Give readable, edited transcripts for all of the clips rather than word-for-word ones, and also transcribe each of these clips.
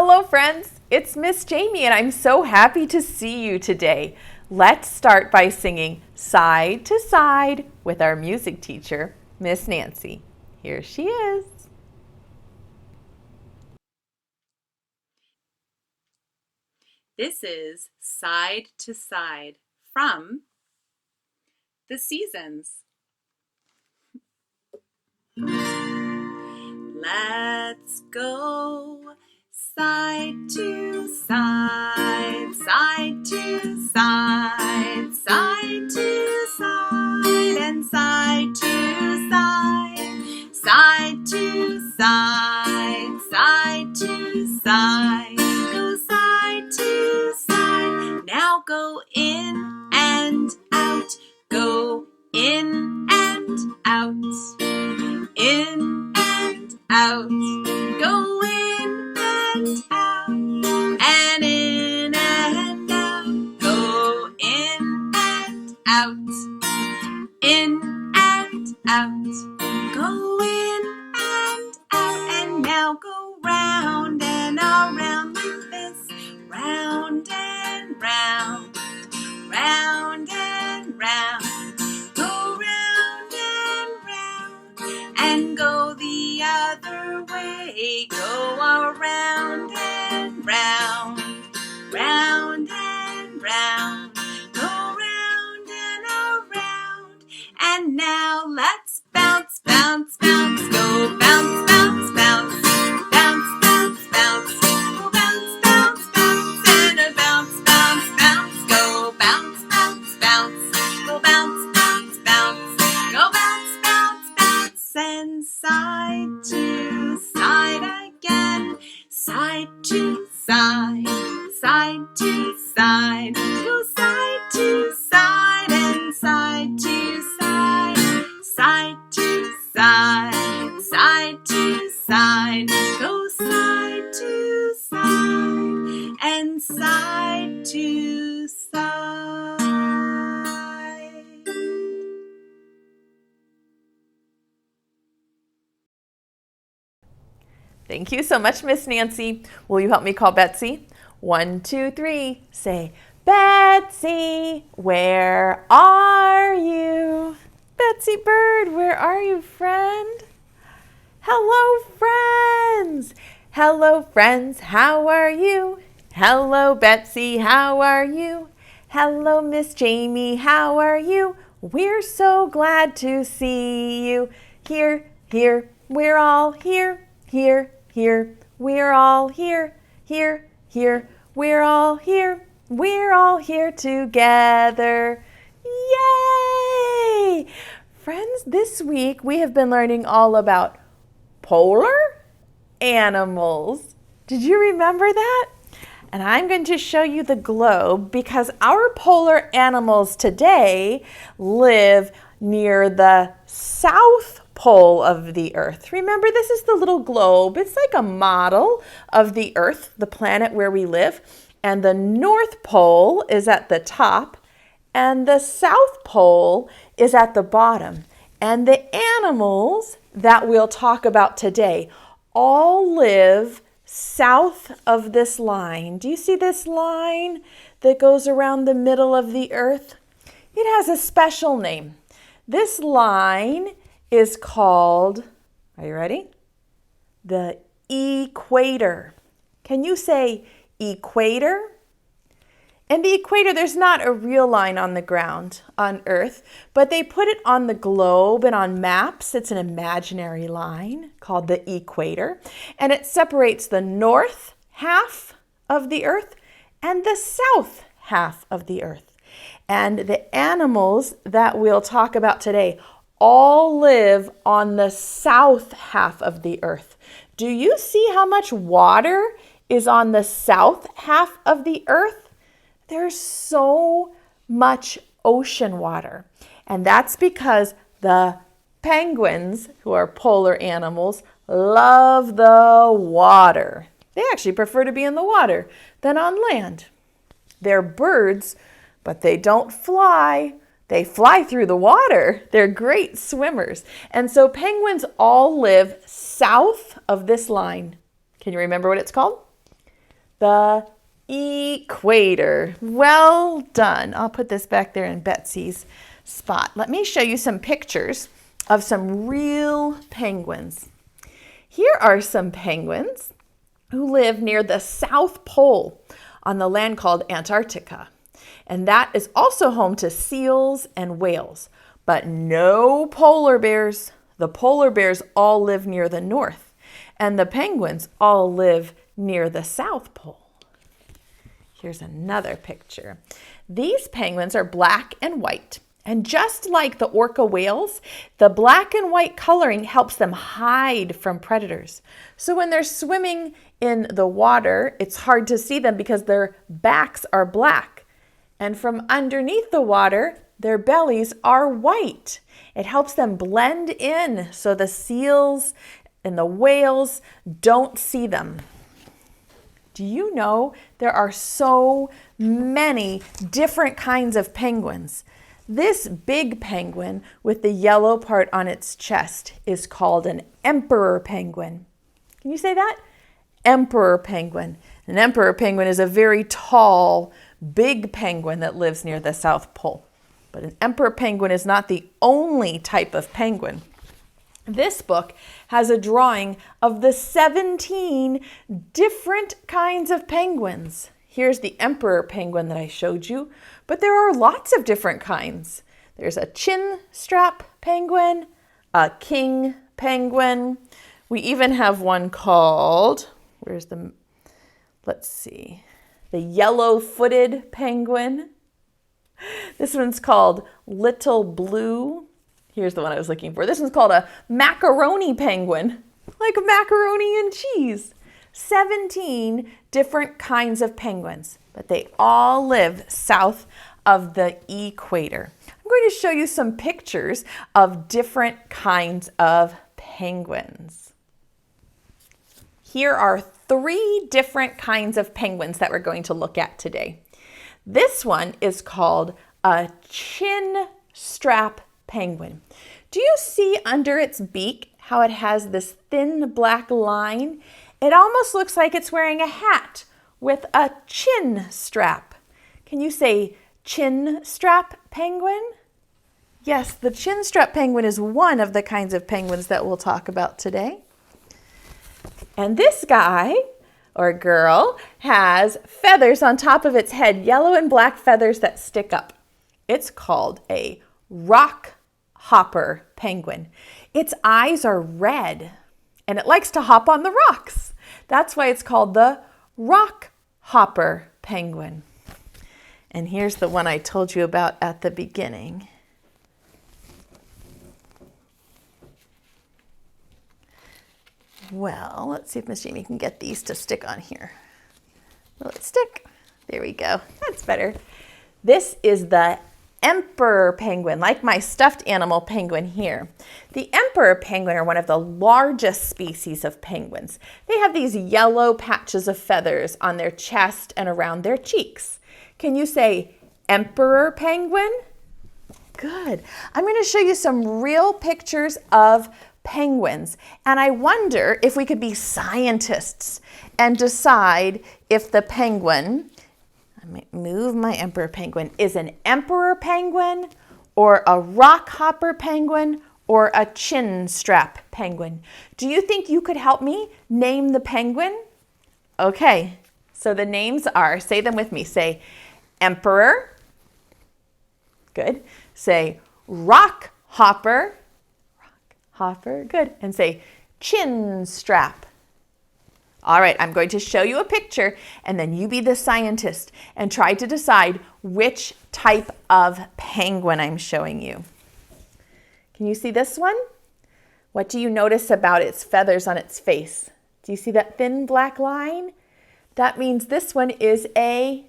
Hello friends, it's Miss Jamie and I'm so happy to see you today. Let's start by singing Side to Side with our music teacher, Miss Nancy. Here she is. This is Side to Side from The Seasons. Let's go side to side, side to side, side to side, and side to side, side to side, side to side. Go side to side. Now go in and out. Go in and out. In and out. Go in and out. And in and out. Go in and out. In and out. Go in and out. And now go round and around like this. Round and round. Round and round. Go round and round. And go the other way. Go around and round. Round and round. Go round and around. And now let's bounce, bounce, bounce. Go bounce, bounce, bounce. Bounce, bounce, bounce. Go bounce, bounce, bounce. And a bounce, bounce, bounce. Go bounce, bounce, bounce. Go bounce, bounce, bounce. Go bounce, bounce, bounce. And side to side again. Side to side. Side to side. Go side to side and side to side. Side to side. Side to side. Go side to side and side to side. Thank you so much, Miss Nancy. Will you help me call Betsy? 1, 2, 3. Say, Betsy, where are you? Betsy Bird, where are you, friend? Hello, friends. Hello, friends, how are you? Hello, Betsy, how are you? Hello, Miss Jamie, how are you? We're so glad to see you. Here, here, we're all here. Here, here, we're all here. Here, here, we're all here. We're all here together. Yay! Friends, this week we have been learning all about polar animals. Did you remember that? And I'm going to show you the globe because our polar animals today live near the south pole of the earth. Remember, this is the little globe. It's like a model of the earth, the planet where we live. And the north pole is at the top and the south pole is at the bottom. And the animals that we'll talk about today all live south of this line. Do you see this line that goes around the middle of the earth? It has a special name. This line is called, are you ready? The equator. Can you say equator? And the equator, there's not a real line on the ground on Earth, but they put it on the globe and on maps. It's an imaginary line called the equator, and it separates the north half of the Earth and the south half of the Earth. And the animals that we'll talk about today all live on the south half of the Earth. Do you see how much water is on the south half of the Earth? There's so much ocean water, and that's because the penguins, who are polar animals, love the water. They actually prefer to be in the water than on land. They're birds, but they don't fly. They fly through the water. They're great swimmers. And so penguins all live south of this line. Can you remember what it's called? the equator. Well done. I'll put this back there in Betsy's spot. Let me show you some pictures of some real penguins. Here are some penguins who live near the South Pole on the land called Antarctica. And that is also home to seals and whales, but no polar bears. The polar bears all live near the north, and the penguins all live near the South Pole. Here's another picture. These penguins are black and white, and just like the orca whales, the black and white coloring helps them hide from predators. So when they're swimming in the water, it's hard to see them because their backs are black. And from underneath the water, their bellies are white. It helps them blend in so the seals and the whales don't see them. Do you know there are so many different kinds of penguins? This big penguin with the yellow part on its chest is called an emperor penguin. Can you say that? Emperor penguin. An emperor penguin is a very tall, big penguin that lives near the South Pole. But an emperor penguin is not the only type of penguin. This book has a drawing of the 17 different kinds of penguins. Here's the emperor penguin that I showed you, but there are lots of different kinds. There's a chin strap penguin, a king penguin. We even have one called, the yellow-footed penguin. This one's called Little Blue. Here's the one I was looking for. This one's called a macaroni penguin, like macaroni and cheese. 17 different kinds of penguins, but they all live south of the equator. I'm going to show you some pictures of different kinds of penguins. Here are 3 different kinds of penguins that we're going to look at today. This one is called a chin strap penguin. Do you see under its beak how it has this thin black line? It almost looks like it's wearing a hat with a chin strap. Can you say chin strap penguin? Yes, the chin strap penguin is one of the kinds of penguins that we'll talk about today. And this guy or girl has feathers on top of its head, yellow and black feathers that stick up. It's called a rock hopper penguin. Its eyes are red and it likes to hop on the rocks. That's why it's called the rock hopper penguin. And here's the one I told you about at the beginning. Well, let's see if Miss Jamie can get these to stick on here. Will it stick? There we go. That's better. This is the emperor penguin, like my stuffed animal penguin here. The emperor penguin are one of the largest species of penguins. They have these yellow patches of feathers on their chest and around their cheeks. Can you say emperor penguin? Good. I'm going to show you some real pictures of penguins, and I wonder if we could be scientists and decide if the penguin, I might move my emperor penguin, is an emperor penguin or a rock hopper penguin or a chin strap penguin. Do you think you could help me name the penguin? Okay, so the names are, say them with me, say emperor, good, say rock hopper, good, and say chin strap. All right, I'm going to show you a picture and then you be the scientist and try to decide which type of penguin I'm showing you. Can you see this one? What do you notice about its feathers on its face? Do you see that thin black line? That means this one is a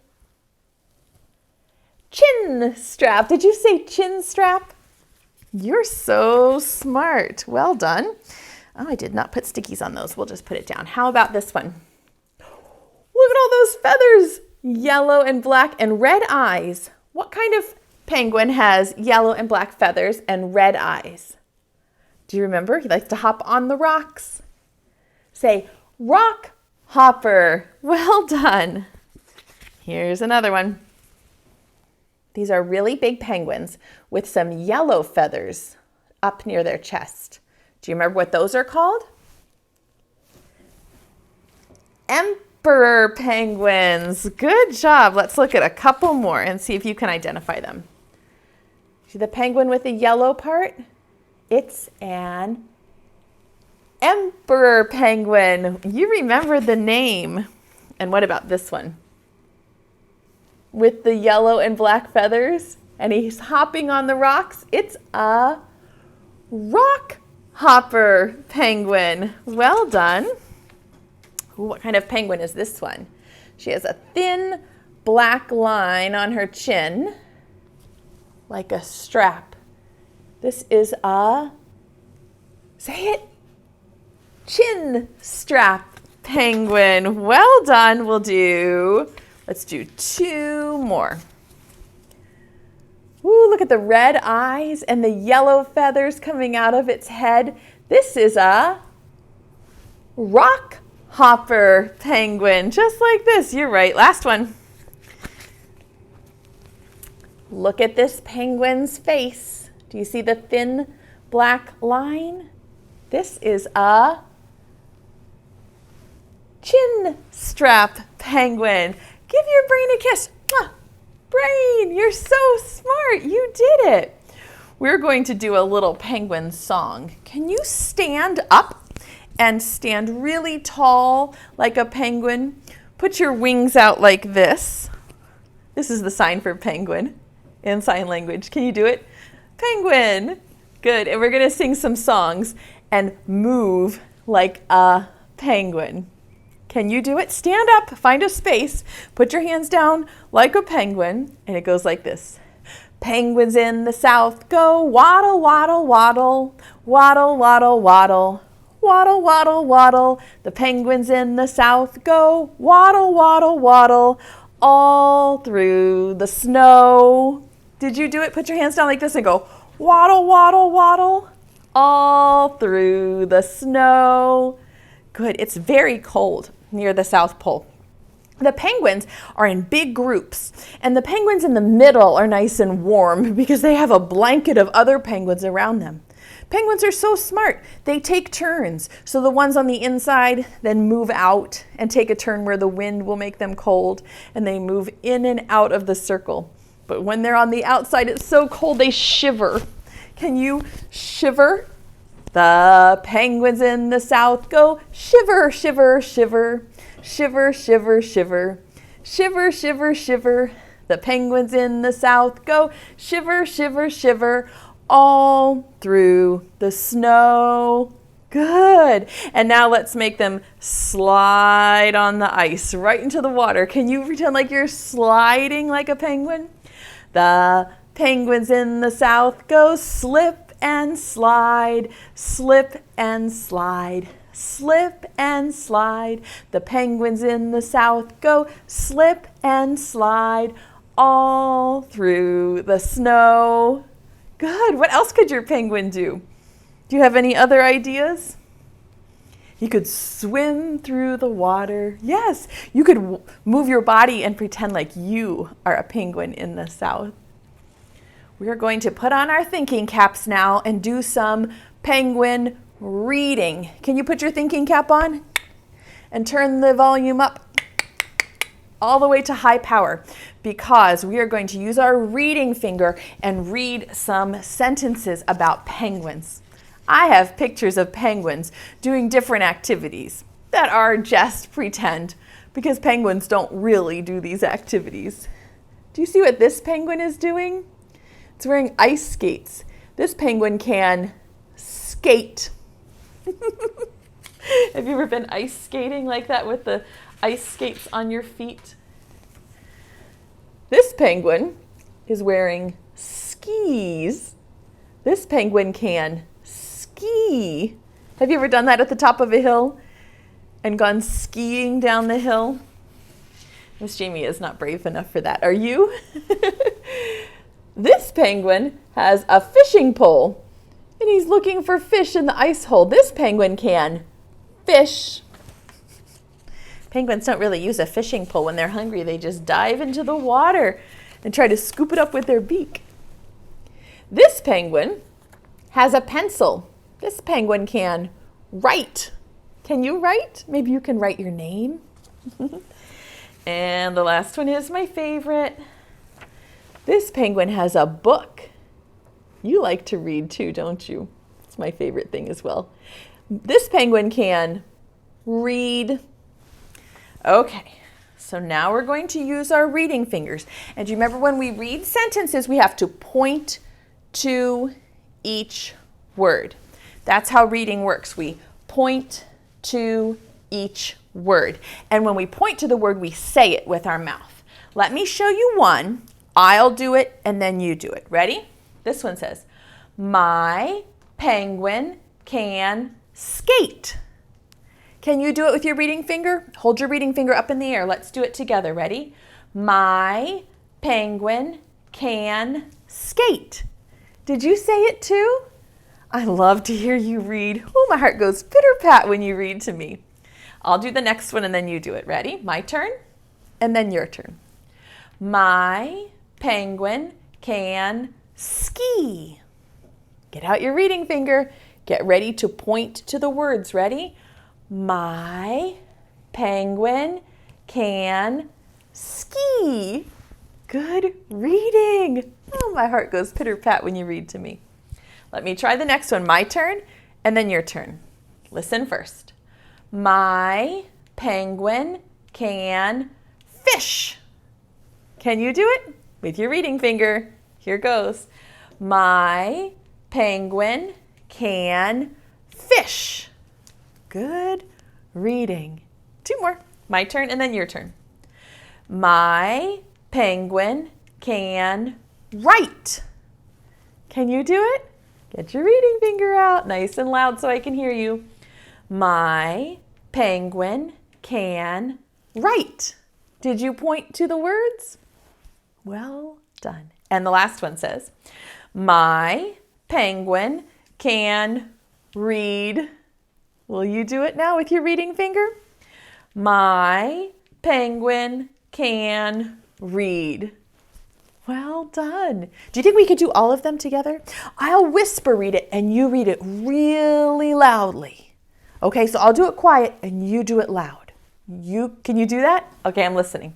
chin strap. Did you say chin strap? You're so smart. Well done. Oh, I did not put stickies on those. We'll just put it down. How about this one? Look at all those feathers. Yellow and black and red eyes. What kind of penguin has yellow and black feathers and red eyes? Do you remember? He likes to hop on the rocks. Say rock hopper. Well done. Here's another one. These are really big penguins with some yellow feathers up near their chest. Do you remember what those are called? Emperor penguins. Good job. Let's look at a couple more and see if you can identify them. See the penguin with the yellow part? It's an emperor penguin. You remember the name. And what about this one? With the yellow and black feathers, and he's hopping on the rocks. It's a rock hopper penguin. Well done. Ooh, what kind of penguin is this one? She has a thin black line on her chin, like a strap. This is a, say it, chin strap penguin. Well done. Let's do two more. Ooh, look at the red eyes and the yellow feathers coming out of its head. This is a rock hopper penguin, just like this. You're right. Last one. Look at this penguin's face. Do you see the thin black line? This is a chin strap penguin. Give your brain a kiss. Mwah. Brain, you're so smart. You did it. We're going to do a little penguin song. Can you stand up and stand really tall like a penguin? Put your wings out like this. This is the sign for penguin in sign language. Can you do it? Penguin. Good. And we're going to sing some songs and move like a penguin. Can you do it? Stand up, find a space, put your hands down like a penguin, and it goes like this. Penguins in the south go waddle, waddle, waddle, waddle, waddle, waddle, waddle, waddle, waddle. The penguins in the south go waddle, waddle, waddle, all through the snow. Did you do it? Put your hands down like this and go waddle, waddle, waddle, all through the snow. Good. It's very cold near the South Pole. The penguins are in big groups, and the penguins in the middle are nice and warm because they have a blanket of other penguins around them. Penguins are so smart. They take turns. So the ones on the inside then move out and take a turn where the wind will make them cold, and they move in and out of the circle. But when they're on the outside, it's so cold they shiver. Can you shiver? The penguins in the south go shiver, shiver, shiver, shiver, shiver, shiver, shiver, shiver, shiver. The penguins in the south go shiver, shiver, shiver, all through the snow. Good. And now let's make them slide on the ice right into the water. Can you pretend like you're sliding like a penguin? The penguins in the south go slip and slide, slip and slide, slip and slide. The penguins in the south go slip and slide all through the snow. Good. What else could your penguin do? Do you have any other ideas? He could swim through the water. Yes, you could move your body and pretend like you are a penguin in the south. We are going to put on our thinking caps now and do some penguin reading. Can you put your thinking cap on and turn the volume up all the way to high power, because we are going to use our reading finger and read some sentences about penguins. I have pictures of penguins doing different activities that are just pretend, because penguins don't really do these activities. Do you see what this penguin is doing? It's wearing ice skates. This penguin can skate. Have you ever been ice skating like that with the ice skates on your feet? This penguin is wearing skis. This penguin can ski. Have you ever done that at the top of a hill and gone skiing down the hill? Miss Jamie is not brave enough for that. Are you? This penguin has a fishing pole, and he's looking for fish in the ice hole. This penguin can fish. Penguins don't really use a fishing pole when they're hungry. They just dive into the water and try to scoop it up with their beak. This penguin has a pencil. This penguin can write. Can you write? Maybe you can write your name. And the last one is my favorite. This penguin has a book. You like to read too, don't you? It's my favorite thing as well. This penguin can read. Okay, so now we're going to use our reading fingers. And do you remember when we read sentences, we have to point to each word. That's how reading works. We point to each word. And when we point to the word, we say it with our mouth. Let me show you one. I'll do it and then you do it. Ready? This one says, my penguin can skate. Can you do it with your reading finger? Hold your reading finger up in the air. Let's do it together. Ready? My penguin can skate. Did you say it too? I love to hear you read. Oh, my heart goes pitter-pat when you read to me. I'll do the next one and then you do it. Ready? My turn and then your turn. My penguin can ski. Get out your reading finger. Get ready to point to the words. Ready? My penguin can ski. Good reading. Oh, my heart goes pitter-pat when you read to me. Let me try the next one. My turn and then your turn. Listen first. My penguin can fish. Can you do it? With your reading finger. Here goes. My penguin can fish. Good reading. Two more. My turn and then your turn. My penguin can write. Can you do it? Get your reading finger out nice and loud so I can hear you. My penguin can write. Did you point to the words? Well done. And the last one says, my penguin can read. Will you do it now with your reading finger? My penguin can read. Well done. Do you think we could do all of them together? I'll whisper read it and you read it really loudly. Okay, so I'll do it quiet and you do it loud. Can you do that? Okay, I'm listening.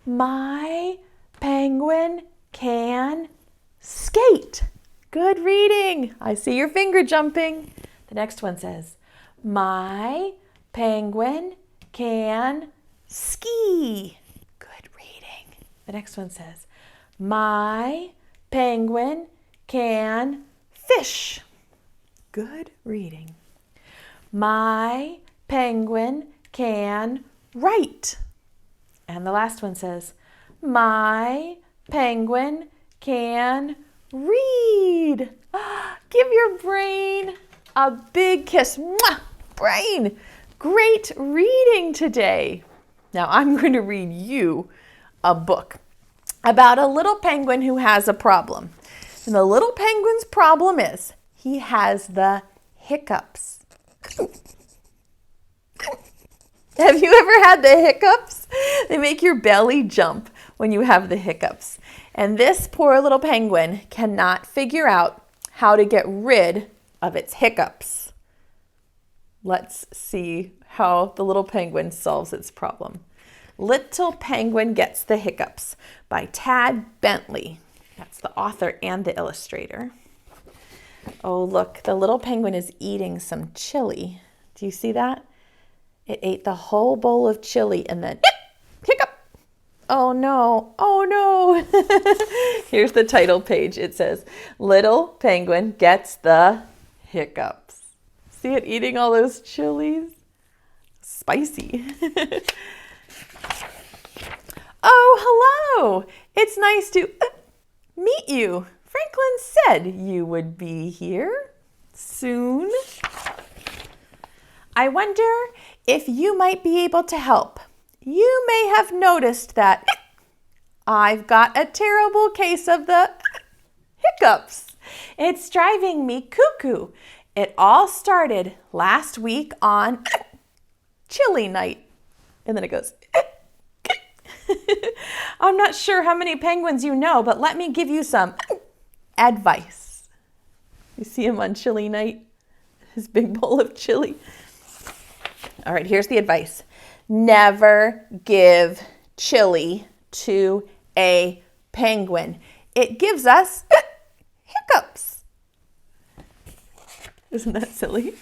My penguin can skate. Good reading. I see your finger jumping. The next one says, my penguin can ski. Good reading. The next one says, my penguin can fish. Good reading. My penguin can write. And the last one says, my penguin can read. Give your brain a big kiss. Mwah! Brain, great reading today. Now I'm going to read you a book about a little penguin who has a problem. And the little penguin's problem is he has the hiccups. Have you ever had the hiccups? They make your belly jump when you have the hiccups. And this poor little penguin cannot figure out how to get rid of its hiccups. Let's see how the little penguin solves its problem. Little Penguin Gets the Hiccups by Tadgh Bentley. That's the author and the illustrator. Oh, look, the little penguin is eating some chili. Do you see that? It ate the whole bowl of chili and then hiccup. Oh no, oh no. Here's the title page. It says, Little Penguin Gets the Hiccups. See it eating all those chilies? Spicy. Oh, hello. It's nice to meet you. Franklin said you would be here soon. I wonder if you might be able to help. You may have noticed that I've got a terrible case of the hiccups. It's driving me cuckoo. It all started last week on chili night. And then it goes. I'm not sure how many penguins you know, but let me give you some advice. You see him on chili night? His big bowl of chili. All right, here's the advice. Never give chili to a penguin. It gives us hiccups. Isn't that silly?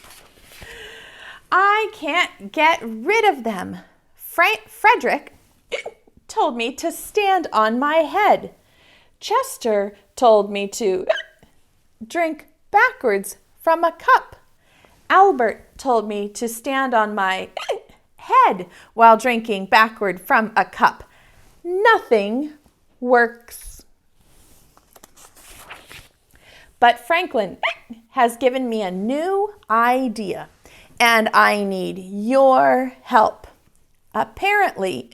I can't get rid of them. Frederick told me to stand on my head. Chester told me to drink backwards from a cup. Albert told me to stand on my head while drinking backward from a cup. Nothing works. But Franklin has given me a new idea, and I need your help. Apparently,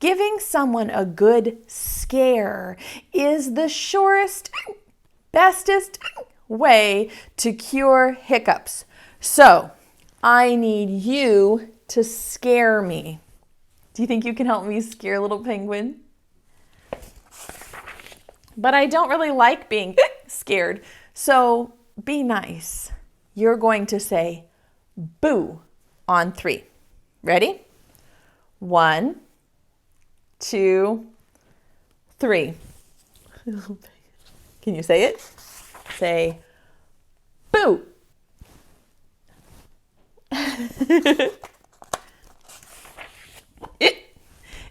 giving someone a good scare is the surest, bestest way to cure hiccups. So, I need you to scare me. Do you think you can help me scare little penguin? But I don't really like being scared, so be nice. You're going to say boo on 3. Ready? 1, 2, 3. Can you say it? Say boo.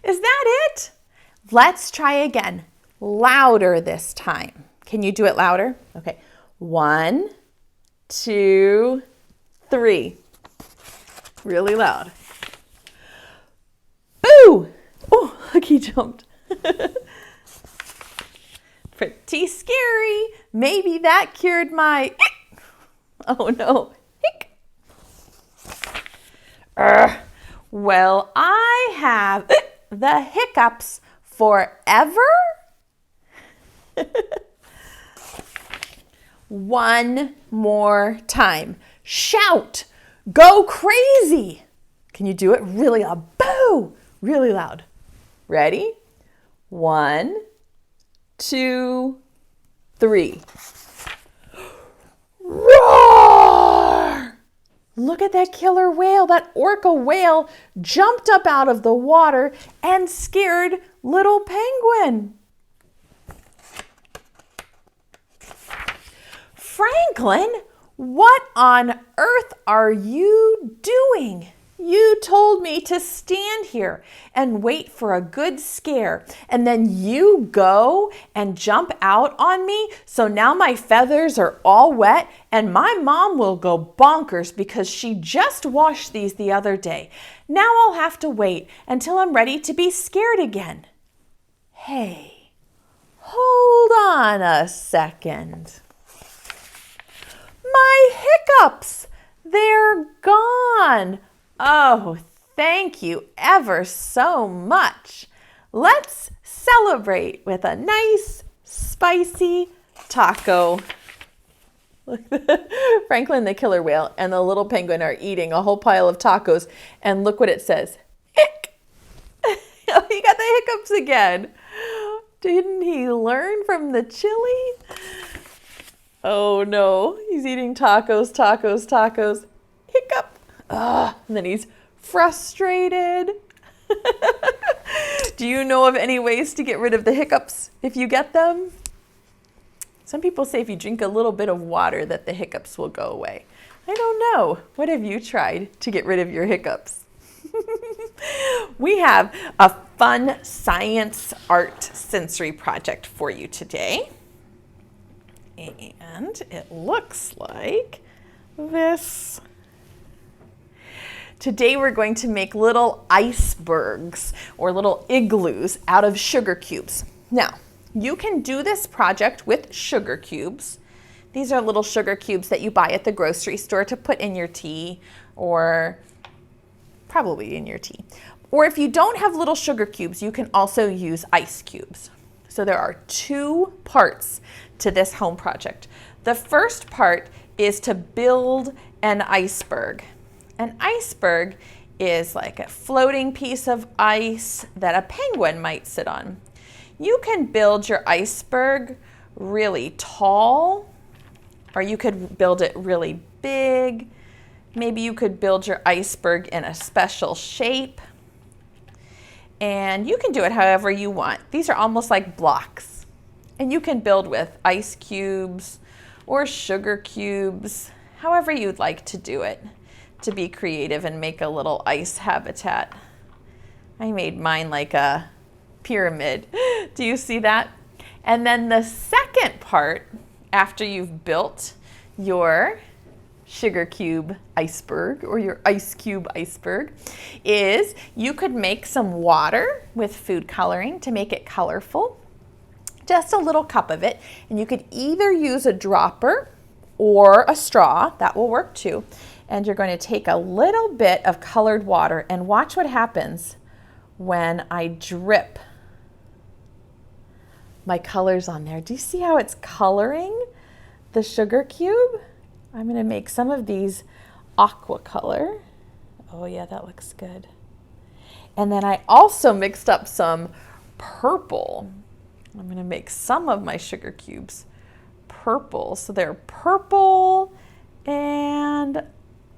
Is that it? Let's try again. Louder this time. Can you do it louder? Okay. 1, 2, 3. Really loud. Boo! Oh, look, he jumped. Pretty scary. Maybe that cured my... Oh, no. Well, I have the hiccups forever. One more time. Shout. Go crazy. Can you do it really loud? Boo! Really loud. Ready? 1, 2, 3. Roar! Look at that killer whale. That orca whale jumped up out of the water and scared little penguin. Franklin, what on earth are you doing? You told me to stand here and wait for a good scare, and then you go and jump out on me, so now my feathers are all wet, and my mom will go bonkers because she just washed these the other day. Now I'll have to wait until I'm ready to be scared again. Hey, hold on a second. My hiccups, they're gone. Oh, thank you ever so much. Let's celebrate with a nice, spicy taco. Franklin the killer whale and the little penguin are eating a whole pile of tacos, and look what it says. Hic! Oh, he got the hiccups again. Didn't he learn from the chili? Oh no, he's eating tacos, tacos, tacos. Hiccup. And then he's frustrated. Do you know of any ways to get rid of the hiccups if you get them? Some people say if you drink a little bit of water that the hiccups will go away. I don't know. What have you tried to get rid of your hiccups? We have a fun science art sensory project for you today. And it looks like this. Today we're going to make little icebergs or little igloos out of sugar cubes. Now, you can do this project with sugar cubes. These are little sugar cubes that you buy at the grocery store to put in your tea, or probably in your tea. Or if you don't have little sugar cubes, you can also use ice cubes. So there are 2 parts to this home project. The first part is to build an iceberg. An iceberg is like a floating piece of ice that a penguin might sit on. You can build your iceberg really tall, or you could build it really big. Maybe you could build your iceberg in a special shape. And you can do it however you want. These are almost like blocks. And you can build with ice cubes or sugar cubes, however you'd like to do it, to be creative and make a little ice habitat. I made mine like a pyramid. Do you see that? And then the second part, after you've built your sugar cube iceberg or your ice cube iceberg, is you could make some water with food coloring to make it colorful. Just a little cup of it, and you could either use a dropper or a straw. That will work too. And you're going to take a little bit of colored water and watch what happens when I drip my colors on there. Do you see how it's coloring the sugar cube? I'm going to make some of these aqua color. Oh yeah, that looks good. And then I also mixed up some purple. I'm going to make some of my sugar cubes purple. So they're purple and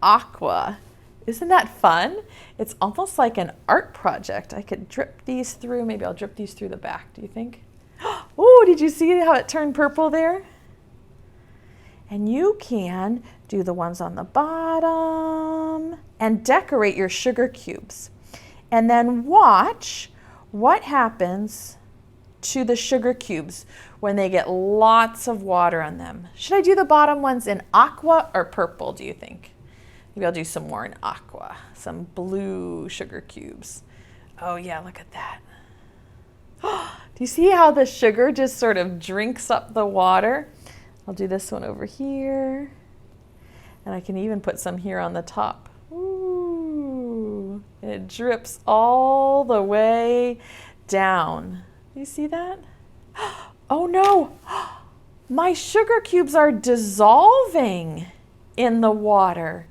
aqua. Isn't that fun? It's almost like an art project. I could drip these through. Maybe I'll drip these through the back. Do you think? Oh, did you see how it turned purple there? And you can do the ones on the bottom and decorate your sugar cubes. And then watch what happens to the sugar cubes when they get lots of water on them. Should I do the bottom ones in aqua or purple, do you think? Maybe I'll do some more in aqua, some blue sugar cubes. Oh yeah, look at that. Do you see how the sugar just sort of drinks up the water? I'll do this one over here. And I can even put some here on the top. Ooh, and it drips all the way down. You see that? Oh no, my sugar cubes are dissolving in the water.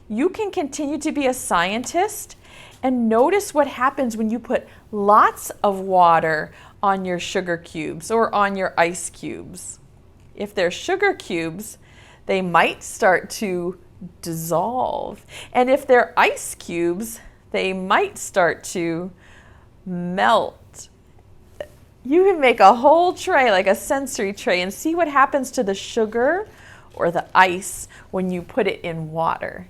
You can continue to be a scientist and notice what happens when you put lots of water on your sugar cubes or on your ice cubes. If they're sugar cubes, they might start to dissolve. And if they're ice cubes, they might start to melt. You can make a whole tray, like a sensory tray, and see what happens to the sugar or the ice when you put it in water.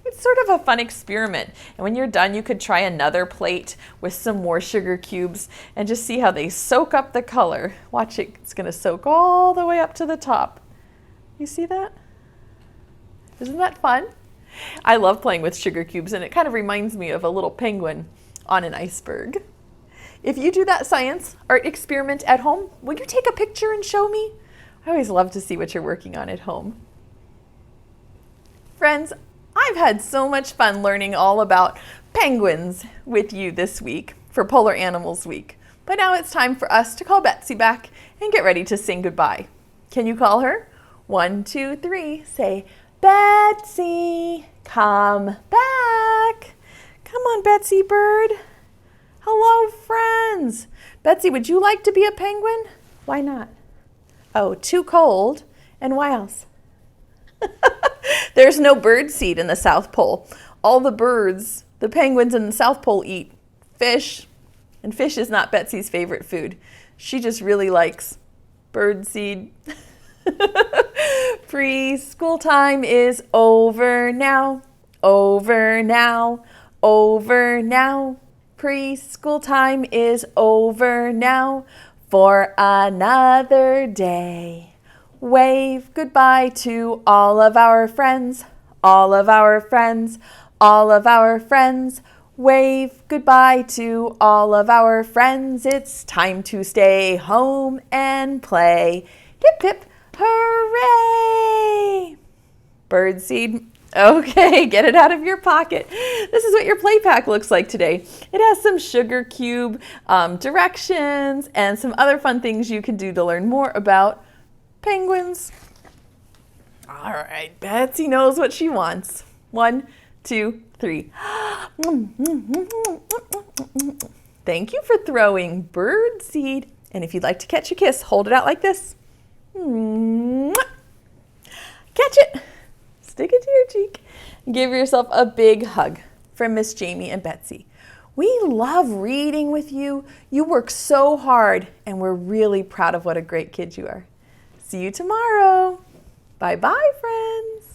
It's sort of a fun experiment. And when you're done, you could try another plate with some more sugar cubes and just see how they soak up the color. Watch it, it's gonna soak all the way up to the top. You see that? Isn't that fun? I love playing with sugar cubes, and it kind of reminds me of a little penguin on an iceberg. If you do that science art experiment at home, will you take a picture and show me? I always love to see what you're working on at home. Friends, I've had so much fun learning all about penguins with you this week for Polar Animals Week. But now it's time for us to call Betsy back and get ready to sing goodbye. Can you call her? 1, 2, 3. Say, Betsy, come back. Come on, Betsy bird. Hello, friends. Betsy, would you like to be a penguin? Why not? Oh, too cold. And why else? There's no bird seed in the South Pole. All the birds, the penguins in the South Pole eat fish, and fish is not Betsy's favorite food. She just really likes bird seed. Preschool time is over now, over now, over now. Preschool time is over now for another day. Wave goodbye to all of our friends, all of our friends, all of our friends. Wave goodbye to all of our friends. It's time to stay home and play. Hip, hip, hooray! Birdseed. Okay, get it out of your pocket. This is what your play pack looks like today. It has some sugar cube directions and some other fun things you can do to learn more about penguins. All right, Betsy knows what she wants. 1, 2, 3. Thank you for throwing bird seed. And if you'd like to catch a kiss, hold it out like this. Catch it. Stick it to your cheek. Give yourself a big hug from Miss Jamie and Betsy. We love reading with you. You work so hard, and we're really proud of what a great kid you are. See you tomorrow. Bye-bye, friends.